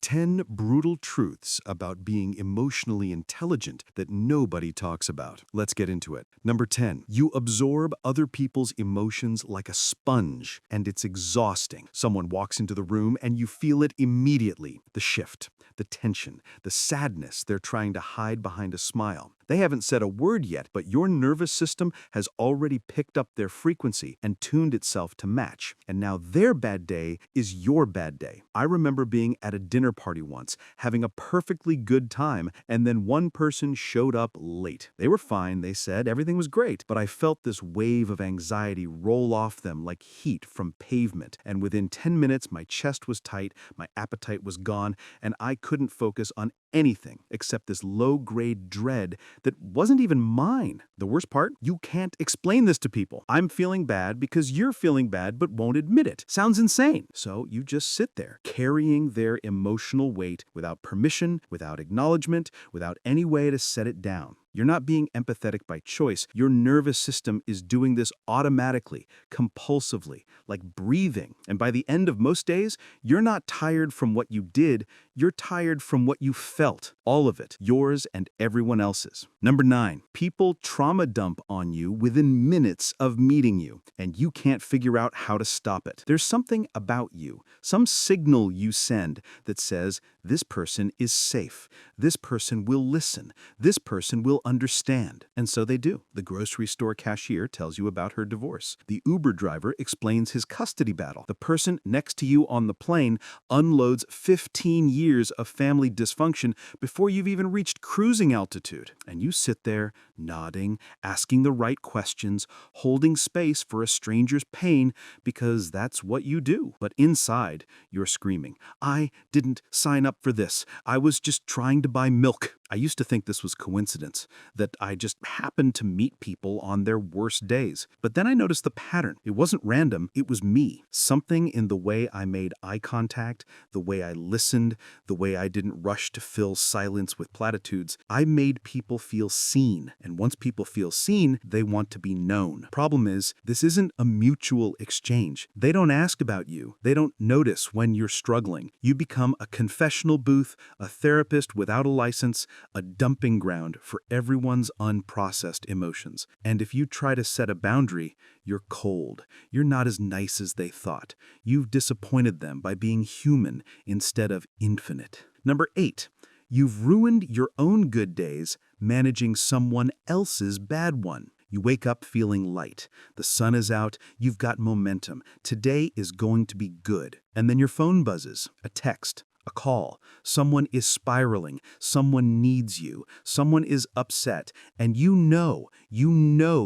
10 brutal truths about being emotionally intelligent that nobody talks about. Let's get into it. Number 10, you absorb other people's emotions like a sponge, and it's exhausting. Someone walks into the room and you feel it immediately. The shift, the tension, the sadness they're trying to hide behind a smile. They haven't said a word yet, but your nervous system has already picked up their frequency and tuned itself to match. And now their bad day is your bad day. I remember being at a dinner party once, having a perfectly good time, and then one person showed up late. They were fine, they said, everything was great, but I felt this wave of anxiety roll off them like heat from pavement. And within 10 minutes, my chest was tight, my appetite was gone, and I couldn't focus on anything except this low-grade dread that wasn't even mine. The worst part? You can't explain this to people. I'm feeling bad because you're feeling bad but won't admit it. Sounds insane. So you just sit there, carrying their emotional weight without permission, without acknowledgement, without any way to set it down. You're not being empathetic by choice. Your nervous system is doing this automatically, compulsively, like breathing. And by the end of most days, you're not tired from what you did, you're tired from what you felt. All of it, yours and everyone else's. Number 9, people trauma dump on you within minutes of meeting you, and you can't figure out how to stop it. There's something about you, some signal you send that says, this person is safe, this person will listen, this person will understand. And so they do. The grocery store cashier tells you about her divorce. The Uber driver explains his custody battle. The person next to you on the plane unloads 15 years of family dysfunction before you've even reached cruising altitude. And you sit there, nodding, asking the right questions, holding space for a stranger's pain because that's what you do. But inside, you're screaming, I didn't sign up for this. I was just trying to buy milk. I used to think this was coincidence, that I just happened to meet people on their worst days. But then I noticed the pattern. It wasn't random, it was me. Something in the way I made eye contact, the way I listened, the way I didn't rush to fill silence with platitudes. I made people feel seen. And once people feel seen, they want to be known. Problem is, this isn't a mutual exchange. They don't ask about you. They don't notice when you're struggling. You become a confessional booth, a therapist without a license, a dumping ground for everyone's unprocessed emotions. And if you try to set a boundary, you're cold. You're not as nice as they thought. You've disappointed them by being human instead of infinite. Number 8, you've ruined your own good days managing someone else's bad one. You wake up feeling light. The sun is out. You've got momentum. Today is going to be good. And then your phone buzzes. A text. A call. Someone is spiraling. Someone needs you. Someone is upset. And you know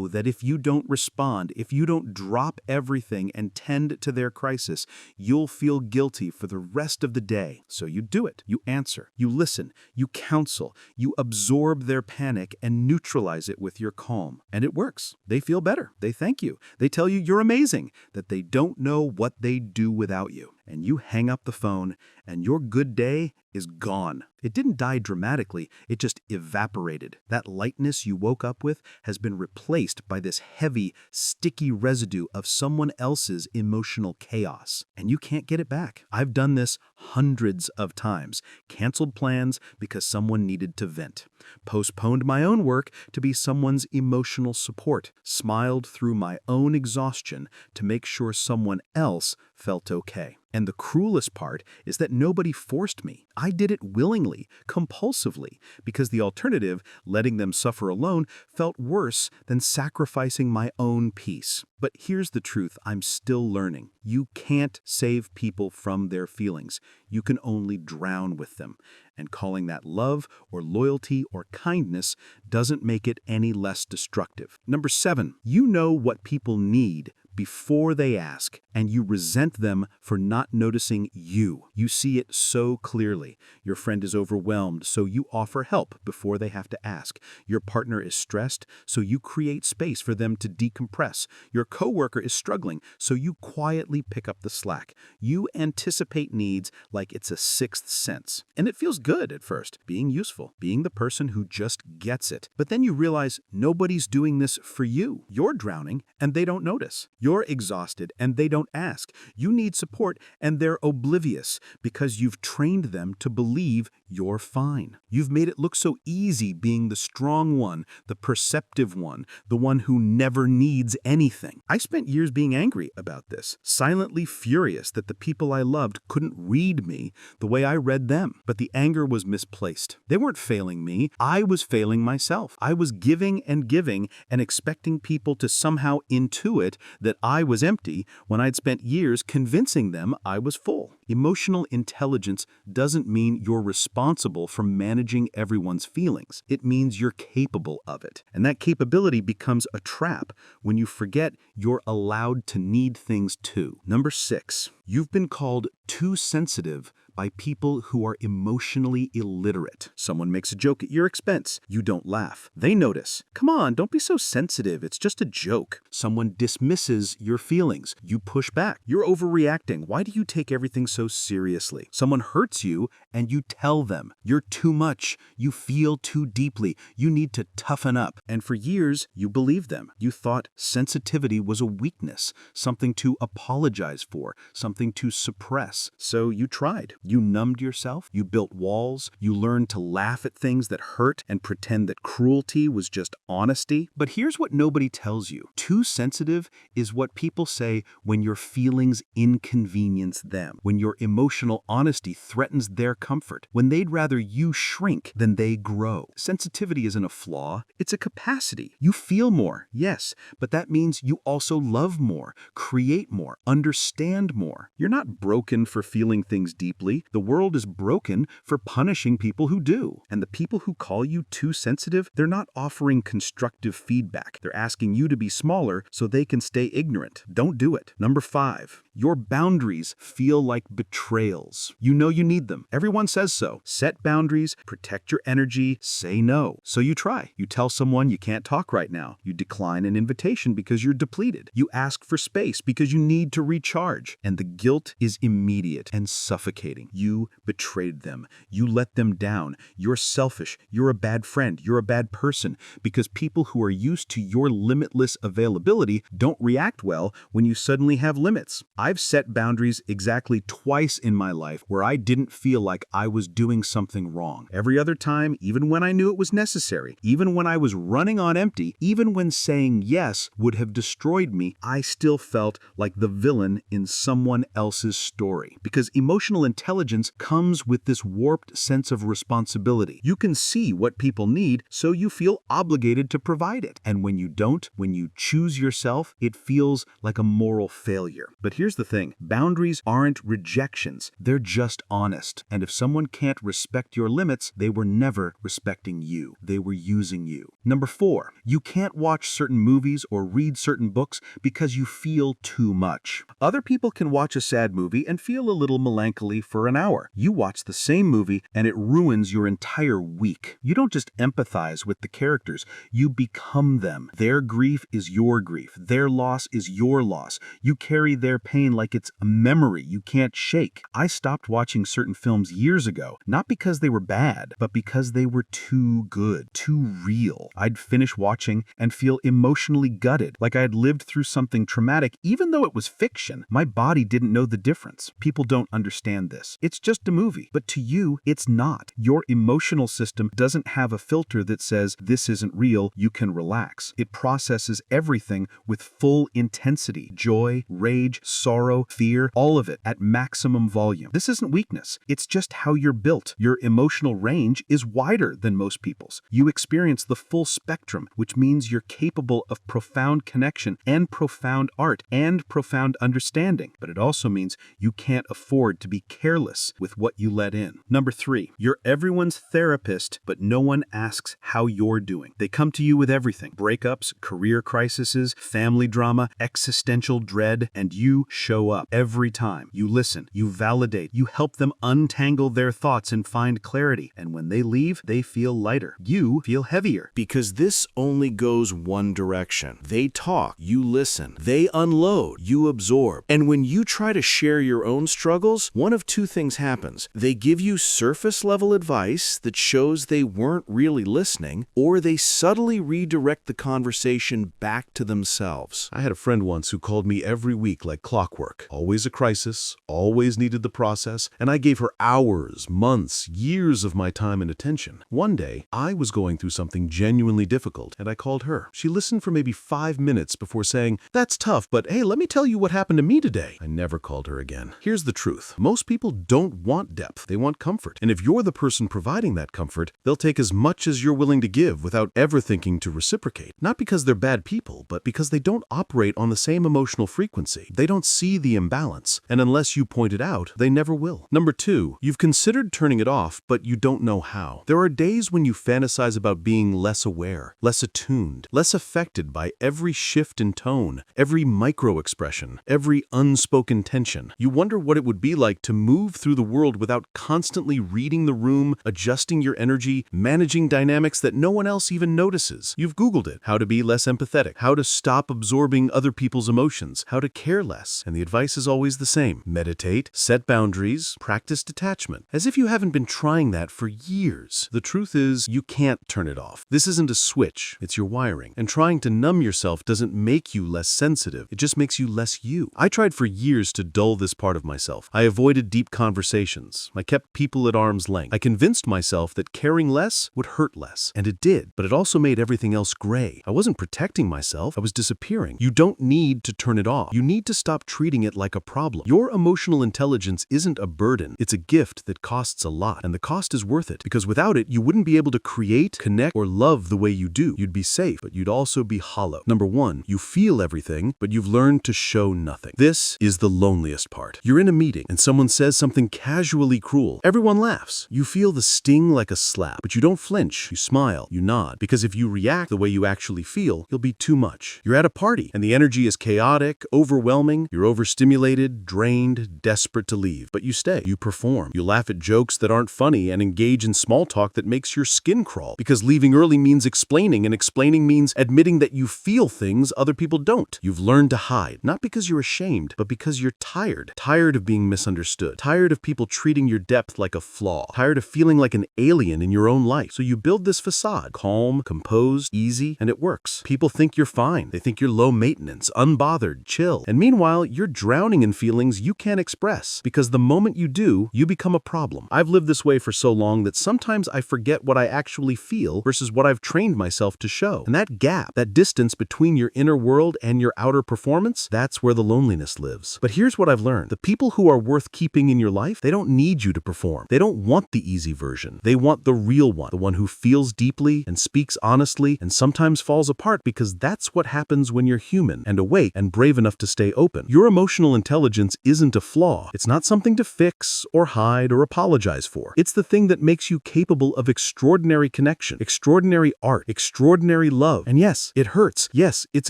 that if you don't respond, if you don't drop everything and tend to their crisis, you'll feel guilty for the rest of the day. So you do it. You answer. You listen. You counsel. You absorb their panic and neutralize it with your calm. And it works. They feel better. They thank you. They tell you you're amazing, that they don't know what they'd do without you. And you hang up the phone, and your good day is gone. It didn't die dramatically, it just evaporated. That lightness you woke up with has been replaced by this heavy, sticky residue of someone else's emotional chaos. And you can't get it back. I've done this hundreds of times. Canceled plans because someone needed to vent. Postponed my own work to be someone's emotional support. Smiled through my own exhaustion to make sure someone else felt okay. And the cruelest part is that nobody forced me. I did it willingly, compulsively, because the alternative, letting them suffer alone, felt worse than sacrificing my own peace. But here's the truth I'm still learning. You can't save people from their feelings. You can only drown with them. And calling that love or loyalty or kindness doesn't make it any less destructive. Number 7, you know what people need before they ask, and you resent them for not noticing you. You see it so clearly. Your friend is overwhelmed, so you offer help before they have to ask. Your partner is stressed, so you create space for them to decompress. Your coworker is struggling, so you quietly pick up the slack. You anticipate needs like it's a sixth sense. And it feels good at first, being useful, being the person who just gets it. But then you realize nobody's doing this for you. You're drowning, and they don't notice. You're You're exhausted and they don't ask. You need support and they're oblivious because you've trained them to believe you're fine. You've made it look so easy being the strong one, the perceptive one, the one who never needs anything. I spent years being angry about this, silently furious that the people I loved couldn't read me the way I read them. But the anger was misplaced. They weren't failing me. I was failing myself. I was giving and expecting people to somehow intuit that I was empty when I'd spent years convincing them I was full. Emotional intelligence doesn't mean you're responsible for managing everyone's feelings. It means you're capable of it. And that capability becomes a trap when you forget you're allowed to need things too. Number 6, you've been called too sensitive by people who are emotionally illiterate. Someone makes a joke at your expense. You don't laugh. They notice. Come on, don't be so sensitive. It's just a joke. Someone dismisses your feelings. You push back. You're overreacting. Why do you take everything so seriously? Someone hurts you and you tell them. You're too much. You feel too deeply. You need to toughen up. And for years, you believed them. You thought sensitivity was a weakness, something to apologize for, something to suppress. So you tried. You numbed yourself, you built walls, you learned to laugh at things that hurt and pretend that cruelty was just honesty. But here's what nobody tells you. Too sensitive is what people say when your feelings inconvenience them, when your emotional honesty threatens their comfort, when they'd rather you shrink than they grow. Sensitivity isn't a flaw, it's a capacity. You feel more, yes, but that means you also love more, create more, understand more. You're not broken for feeling things deeply. The world is broken for punishing people who do. And the people who call you too sensitive, they're not offering constructive feedback. They're asking you to be smaller so they can stay ignorant. Don't do it. Number 5, your boundaries feel like betrayals. You know you need them. Everyone says so. Set boundaries, protect your energy, say no. So you try. You tell someone you can't talk right now. You decline an invitation because you're depleted. You ask for space because you need to recharge. And the guilt is immediate and suffocating. You betrayed them. You let them down. You're selfish. You're a bad friend. You're a bad person because people who are used to your limitless availability don't react well when you suddenly have limits. I've set boundaries exactly twice in my life where I didn't feel like I was doing something wrong. Every other time, even when I knew it was necessary, even when I was running on empty, even when saying yes would have destroyed me, I still felt like the villain in someone else's story. Because emotional intelligence comes with this warped sense of responsibility. You can see what people need, so you feel obligated to provide it. And when you don't, when you choose yourself, it feels like a moral failure. But here's the thing. Boundaries aren't rejections. They're just honest. And if someone can't respect your limits, they were never respecting you. They were using you. Number 4, you can't watch certain movies or read certain books because you feel too much. Other people can watch a sad movie and feel a little melancholy for an hour. You watch the same movie and it ruins your entire week. You don't just empathize with the characters, you become them. Their grief is your grief. Their loss is your loss. You carry their pain like it's a memory you can't shake. I stopped watching certain films years ago, not because they were bad, but because they were too good, too real. I'd finish watching and feel emotionally gutted, like I had lived through something traumatic, even though it was fiction. My body didn't know the difference. People don't understand this. It's just a movie, but to you, it's not. Your emotional system doesn't have a filter that says, this isn't real, you can relax. It processes everything with full intensity, joy, rage, sorrow, fear, all of it at maximum volume. This isn't weakness. It's just how you're built. Your emotional range is wider than most people's. You experience the full spectrum, which means you're capable of profound connection and profound art and profound understanding. But it also means you can't afford to be careless with what you let in. Number 3, you're everyone's therapist, but no one asks how you're doing. They come to you with everything: breakups, career crises, family drama, existential dread, and you show up every time. You listen, you validate, you help them untangle their thoughts and find clarity. And when they leave, they feel lighter. You feel heavier. Because this only goes one direction. They talk, you listen. They unload, you absorb. And when you try to share your own struggles, one of two things happens. They give you surface-level advice that shows they weren't really listening, or they subtly redirect the conversation back to themselves. I had a friend once who called me every week like clockwork. Always a crisis, always needed the process, and I gave her hours, months, years of my time and attention. One day, I was going through something genuinely difficult, and I called her. She listened for maybe 5 minutes before saying, "That's tough, but hey, let me tell you what happened to me today." I never called her again. Here's the truth. Most people don't want depth. They want comfort. And if you're the person providing that comfort, they'll take as much as you're willing to give without ever thinking to reciprocate. Not because they're bad people, but because they don't operate on the same emotional frequency. They don't see the imbalance. And unless you point it out, they never will. Number 2, you've considered turning it off, but you don't know how. There are days when you fantasize about being less aware, less attuned, less affected by every shift in tone, every micro-expression, every unspoken tension. You wonder what it would be like to move through the world without constantly reading the room, adjusting your energy, managing dynamics that no one else even notices. You've Googled it. How to be less empathetic, how to stop absorbing other people's emotions, how to care less. And the advice is always the same. Meditate, set boundaries, practice detachment. As if you haven't been trying that for years. The truth is, you can't turn it off. This isn't a switch, it's your wiring. And trying to numb yourself doesn't make you less sensitive. It just makes you less you. I tried for years to dull this part of myself. I avoided deep conversations. I kept people at arm's length. I convinced myself that caring less would hurt less. And it did, but it also made everything else gray. I wasn't protecting myself, I was disappearing. You don't need to turn it off. You need to stop treating it like a problem. Your emotional intelligence isn't a burden. It's a gift that costs a lot, and the cost is worth it, because without it, you wouldn't be able to create, connect, or love the way you do. You'd be safe, but you'd also be hollow. Number 1, you feel everything, but you've learned to show nothing. This is the loneliest part. You're in a meeting, and someone says something casually cruel. Everyone laughs. You feel the sting like a slap, but you don't flinch. You smile, you nod, because if you react the way you actually feel, you'll be too much. You're at a party, and the energy is chaotic, overwhelming. You're overstimulated, drained, desperate to leave, but you stay. You perform. You laugh at jokes that aren't funny and engage in small talk that makes your skin crawl, because leaving early means explaining, and explaining means admitting that you feel things other people don't. You've learned to hide, not because you're ashamed, but because you're tired. Tired of being misunderstood. Tired of people treating your depth like a flaw. Tired of feeling like an alien in your own life. So you build this facade. Calm, composed, easy, and it works. People think you're fine. They think you're low maintenance, unbothered, chill. And meanwhile, you're drowning in feelings you can't express, because the moment you do, you become a problem. I've lived this way for so long that sometimes I forget what I actually feel versus what I've trained myself to show. And that gap, that distance between your inner world and your outer performance, that's where the loneliness lives. But here's what I've learned. The people who are worth keeping in your life, they don't need you to perform. They don't want the easy version. They want the real one, the one who feels deeply and speaks honestly and sometimes falls apart, because that's what happens when you're human and awake and brave enough to stay open. Your emotional intelligence isn't a flaw. It's not something to fix or hide or apologize for. It's the thing that makes you capable of extraordinary connection, extraordinary art, extraordinary love. And yes, it hurts. Yes, it's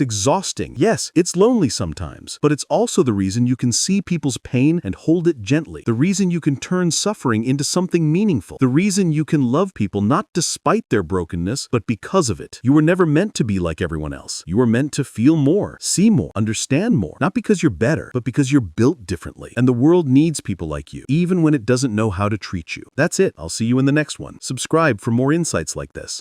exhausting. Yes, it's lonely sometimes. But it's also the reason you can see people's pain and hold it gently. The reason you can turn suffering into something meaningful. The reason you can love people not despite their brokenness, but because of it. You were never meant to be like everyone else. You were meant to feel more, see more, understand more. Not because you're better, but because you're built differently. And the world needs people like you, even when it doesn't know how to treat you. That's it. I'll see you in the next one. Subscribe for more insights like this.